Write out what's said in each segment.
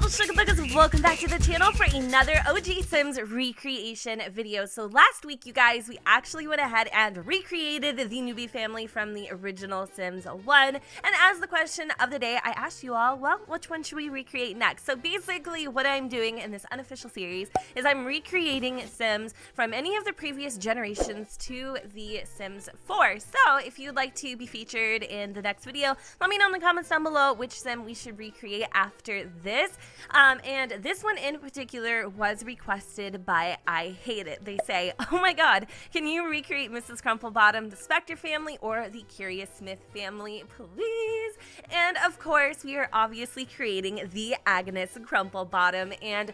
Sugar Buggers, welcome back to the channel for another OG Sims recreation video. So last week, you guys, we actually went ahead and recreated the newbie family from the original Sims 1. And as the question of the day, I asked you all, well, which one should we recreate next? So basically what I'm doing in this unofficial series is I'm recreating Sims from any of the previous generations to the Sims 4. So if you'd like to be featured in the next video, let me know in the comments down below which Sim we should recreate after this. And this one in particular was requested by I Hate It. They say, oh my god, can you recreate Mrs. Crumplebottom, the Spectre family, or the Curious Smith family, please? And of course, we are obviously creating the Agnes Crumplebottom. And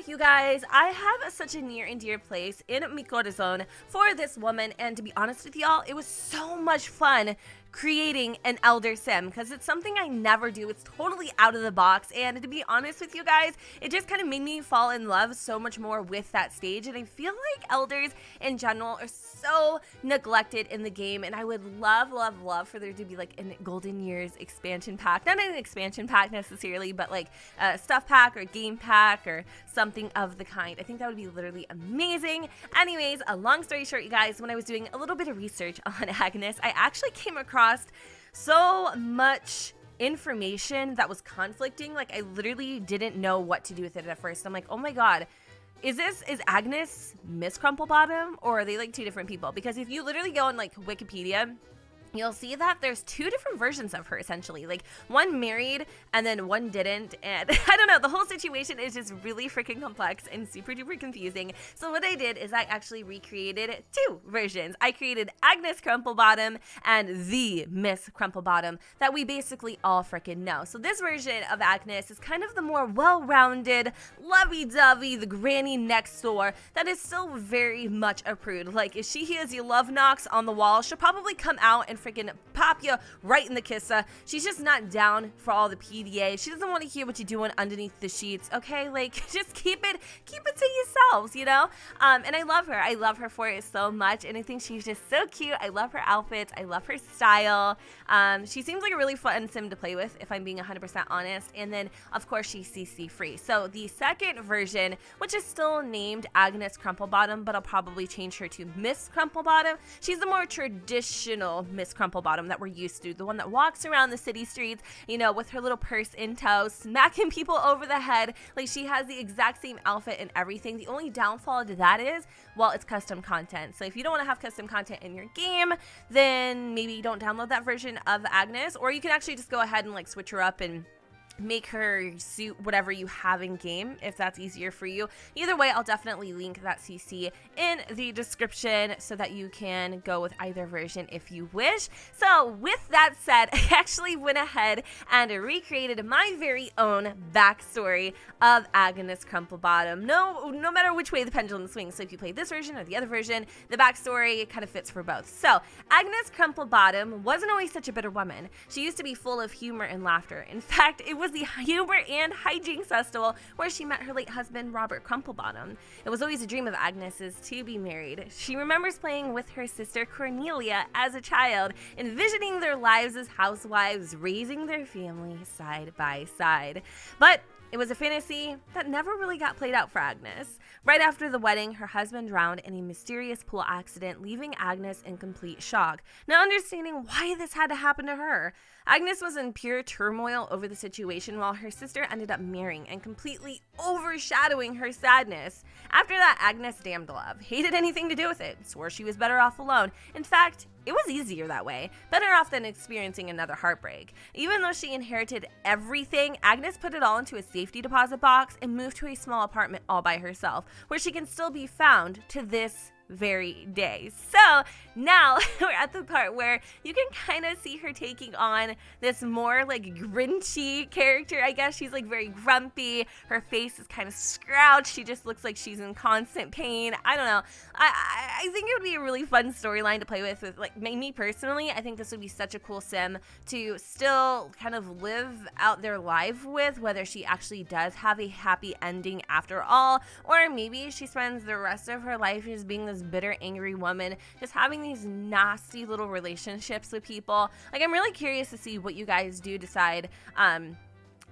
you guys, I have such a near and dear place in mi corazón for this woman, and to be honest with y'all, it was so much fun creating an elder sim because it's something I never do. It's totally out of the box, and to be honest with you guys, it just kind of made me fall in love so much more with that stage. And I feel like elders in general are so neglected in the game, and I would love for there to be like a Golden Years expansion pack, not an expansion pack necessarily, but like a stuff pack or game pack or something of the kind. I think that would be literally amazing. Anyways, a long story short, you guys, when I was doing a little bit of research on Agnes, I actually came across so much information that was conflicting. Like, I literally didn't know what to do with it at first. I'm like, oh my god, is Agnes Miss Crumplebottom, or are they like two different people? Because if you literally go on like Wikipedia, you'll see that there's two different versions of her, essentially. Like, one married and then one didn't, and I don't know, the whole situation is just really freaking complex and super duper confusing. So what I did is I actually recreated two versions. I created Agnes Crumplebottom and the Miss Crumplebottom that we basically all freaking know. So this version of Agnes is kind of the more well-rounded, lovey-dovey, the granny next door that is still very much a prude. Like, if she hears your love knocks on the wall, she'll probably come out and freaking pop you right in the kissa. She's just not down for all the PDA. She doesn't want to hear what you're doing underneath the sheets, okay? Like, just keep it to yourselves, you know? And I love her. I love her for it so much, and I think she's just so cute. I love her outfits. I love her style. She seems like a really fun sim to play with, if I'm being 100% honest. And then, of course, she's CC free. So the second version, which is still named Agnes Crumplebottom, but I'll probably change her to Miss Crumplebottom. She's the more traditional Miss Crumplebottom that we're used to, the one that walks around the city streets, you know, with her little purse in tow, smacking people over the head. Like, she has the exact same outfit and everything. The only downfall to that is, well, it's custom content. So if you don't want to have custom content in your game, then maybe you don't download that version of Agnes, or you can actually just go ahead and like switch her up and make her suit whatever you have in game, if that's easier for you. Either way, I'll definitely link that CC in the description so that you can go with either version if you wish. So with that said, I actually went ahead and recreated my very own backstory of Agnes Crumplebottom. No matter which way the pendulum swings, so if you play this version or the other version, the backstory kind of fits for both. So Agnes Crumplebottom wasn't always such a bitter woman. She used to be full of humor and laughter. In fact, it was the Humor and Hijinks festival where she met her late husband, Robert Crumplebottom. It was always a dream of Agnes's to be married. She remembers playing with her sister Cornelia as a child, envisioning their lives as housewives, raising their family side by side. But it was a fantasy that never really got played out for Agnes. Right after the wedding, her husband drowned in a mysterious pool accident, leaving Agnes in complete shock, not understanding why this had to happen to her. Agnes was in pure turmoil over the situation, while her sister ended up marrying and completely overshadowing her sadness. After that, Agnes damned love, hated anything to do with it, swore she was better off alone. In fact, it was easier that way, better off than experiencing another heartbreak. Even though she inherited everything, Agnes put it all into a safety deposit box and moved to a small apartment all by herself, where she can still be found to this very day. So now we're at the part where you can kind of see her taking on this more like grinchy character, I guess. She's like very grumpy. Her face is kind of scrouched. She just looks like she's in constant pain. I don't know. I think it would be a really fun storyline to play with like me personally. I think this would be such a cool sim to still kind of live out their life with, whether she actually does have a happy ending after all, or maybe she spends the rest of her life just being this bitter, angry woman, just having these nasty little relationships with people. Like, I'm really curious to see what you guys do decide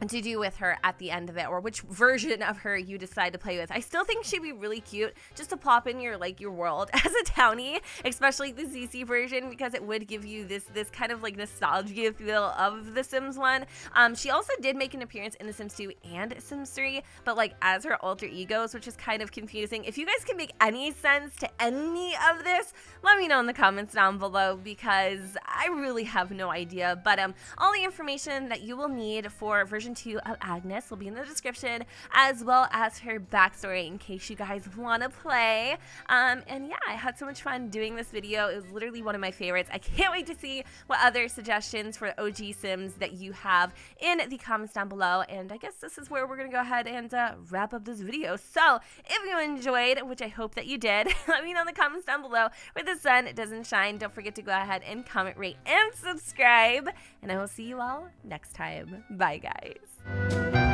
to do with her at the end of it, or which version of her you decide to play with. I still think she'd be really cute just to plop in your world as a townie, especially the CC version, because it would give you this kind of like nostalgia feel of the Sims 1. She also did make an appearance in The Sims 2 and Sims 3, but like as her alter egos, which is kind of confusing. If you guys can make any sense to any of this, let me know in the comments down below, because I really have no idea. But all the information that you will need for version 2 of Agnes will be in the description, as well as her backstory in case you guys want to play. And yeah, I had so much fun doing this video. It was literally one of my favorites. I can't wait to see what other suggestions for OG Sims that you have in the comments down below. And I guess this is where we're gonna go ahead and wrap up this video. So if you enjoyed, which I hope that you did, let me know in the comments down below where the sun doesn't shine. Don't forget to go ahead and comment, rate, and subscribe. And I will see you all next time. Bye, guys.